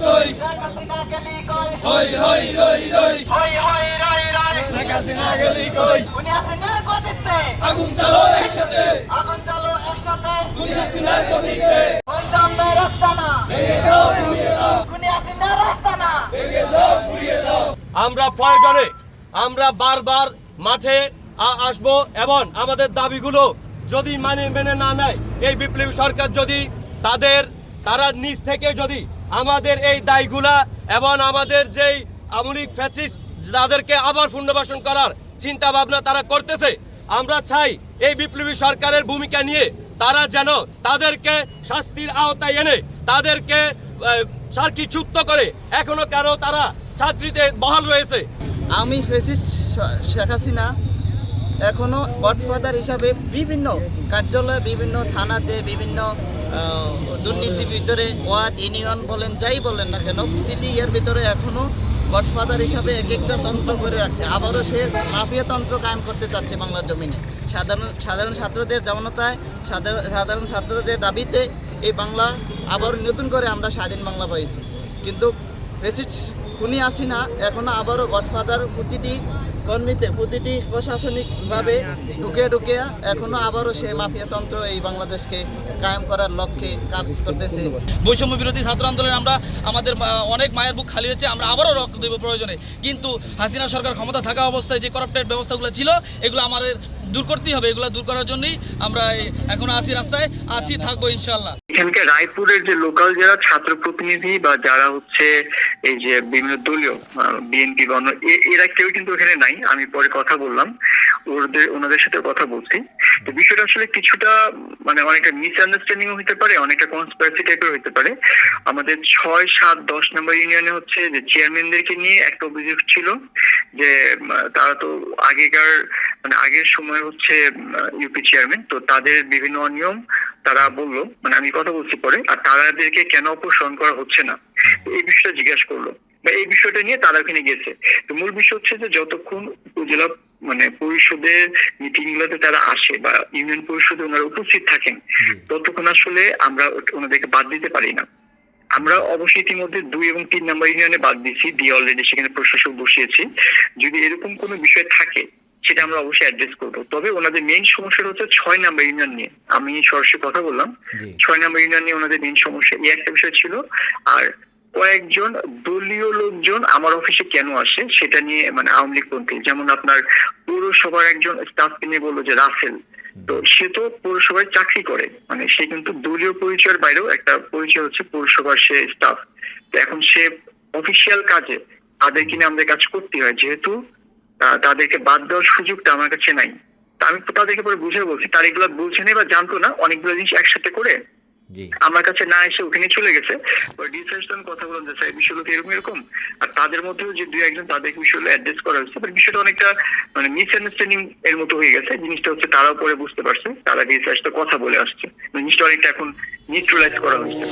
কই হই হই রই রই শেখ হাসিনা গেলি কই আগুন চালো একসাথে খুনি হাসিনার গদিতে ভেঙে দাও গুড়িয়ে দাও ভেঙে দাও গুড়িয়ে দাও। আমরা প্রয়োজনে আমরা বারবার মাঠে আসব এবং আমাদের দাবিগুলো যদি মেনে না নেয় এই বিপ্লবী সরকার যদি তারা নিজ থেকে যদি আমাদের এই দায়গুলা এবং আমাদের যেই আমলিক ফ্যাসিস্ট তাদেরকে আবার পুনর্বাসন করার চিন্তা ভাবনা তারা করতেছে, আমরা চাই এই বিপ্লবী সরকারের ভূমিকা নিয়ে তারা যেন তাদেরকে শাস্তির আওতায় এনে তাদেরকে সার্কিচ্যুত করে এখনো কারো তারা ছাত্রীতে বহাল রয়েছে। আমি ফ্যাসিস্ট শেখ হাসিনা এখনো গডফাদার হিসাবে বিভিন্ন কার্যালয়ে বিভিন্ন থানাতে বিভিন্ন দুর্নীতির ভিতরে ওয়ার্ড ইউনিয়ন বলেন যাই বলেন না কেন প্রতিটি এর ভিতরে এখনো গডফাদার হিসাবে এক একটা তন্ত্র করে রাখছে। আবারও সে মাফিয়া তন্ত্র কায়েম করতে চাচ্ছে বাংলার জমিনে। সাধারণ ছাত্রদের জমানতায় সাধারণ ছাত্রদের দাবিতে এই বাংলা আবার নতুন করে আমরা স্বাধীন বাংলা পাইছি। কিন্তু ফ্যাসিস্ট খুনি হাসিনা এখনো আবারও গডফাদার প্রতিটি কর্মীতে প্রতিটি প্রশাসনিকভাবে ঢুকে এখনো আবারও সে মাফিয়াতন্ত্র এই বাংলাদেশকে কায়েম করার লক্ষ্যে কাজ করতেছে। বৈষম্য বিরোধী ছাত্র আন্দোলনে আমরা আমাদের অনেক মায়ের বুক খালি হয়েছে, আমরা আবারও রক্ত দেব প্রয়োজনে। কিন্তু হাসিনা সরকার ক্ষমতা থাকা অবস্থায় যে করাপ্টেড ব্যবস্থাগুলো ছিল এগুলো আমাদের দূর করতেই হবে। এগুলো দূর করার জন্যই আমরা এখনো রাস্তায় আছি, থাকবো ইনশাল্লাহ। এখানকার রায়পুরের যে লোকাল যারা ছাত্র প্রতিনিধি বা যারা হচ্ছে এই যে বিভিন্ন দলীয় বিএনপি বা এরা কেউ কিন্তু এখানে নাই। আমি পরে কথা বললাম, ওনাদের সাথে কথা বলছি। তো বিষয়টা আসলে কিছুটা মানে অনেকটা মিসআন্ডারস্ট্যান্ডিং হতে পারে, অনেকটা কনস্পিরেসি টাইপের হতে পারে। আমাদের 6, 7, 10 নম্বর ইউনিয়নে হচ্ছে যে চেয়ারম্যানদেরকে নিয়ে একটা অভিযোগ ছিল যে তারা তো আগের সময় হচ্ছে ইউপি চেয়ারম্যান, তো তাদের বিভিন্ন অনিয়ম তারা বললো, মানে আমি কথা বলছি পরে, আর তাদেরকে কেন অপসারণ করা হচ্ছে না এই বিষয়টা জিজ্ঞাসা করলো বা এই বিষয়টা নিয়ে তারা ওখানে গেছে। তো মূল বিষয় হচ্ছে যে যতক্ষণ উপজেলা মানে পরিষদের মিটিং গুলোতে তারা আসে বা ইউনিয়ন পরিষদে ওনারা উপস্থিত থাকেন ততক্ষণ আসলে আমরা ওনাদেরকে বাদ দিতে পারি না। আমরা অবশ্যই ইতিমধ্যে 2 এবং 3 নম্বর ইউনিয়নে বাদ দিয়েছি, দিয়ে অলরেডি সেখানে প্রশাসক বসিয়েছি। যদি এরকম কোনো বিষয় থাকে সেটা আমরা অবশ্যই অ্যাড্রেস করবো। তবে ওনাদের মেইন সমস্যা হচ্ছে 6 নম্বর ইউনিয়ন নিয়ে। আমি সরাসরি কথা বললাম, 6 নম্বর ইউনিয়ন নিয়ে ওনাদের মেইন সমস্যা এই একটা বিষয় ছিল। আর কয়েকজন দলীয় লোকজন আমার অফিসে কেন আসে সেটা নিয়ে, মানে আওয়ামী লীগ পন্থী, যেমন আপনার পৌরসভার একজন স্টাফকে নিয়ে বললো যে রাসেল, তো সে তো পৌরসভায় চাকরি করে, মানে সে কিন্তু দলীয় পরিচয়ের বাইরেও একটা পরিচয় হচ্ছে পৌরসভার সে স্টাফ। তো এখন সে অফিসিয়াল কাজে তাদেরকে নিয়ে আমাদের কাজ করতে হয়, যেহেতু তাদেরকে বাদ দেওয়ার সুযোগটা আমার কাছে নাই। তা আমি তাদেরকে পরে বুঝে বলছি, তার এগুলো বুঝে নেই বা জানতো না, অনেকগুলো জিনিস একসাথে করে আমার কাছে না এসে ওখানে চলে গেছে। কথা বলেন যে স্যার বিষয়গুলো এরকম, আর তাদের মধ্যেও যে 2-1 তাদেরকে বিষয়গুলো অ্যাড্রেস করা হয়েছে। বিষয়টা অনেকটা মানে মিসআন্ডারস্ট্যান্ডিং এর মতো হয়ে গেছে। জিনিসটা হচ্ছে তারাও পরে বুঝতে পারছে, তারা রিসার্চটা কথা বলে আসছে, জিনিসটা অনেকটা এখন নিউট্রালাইজ করা হয়েছে।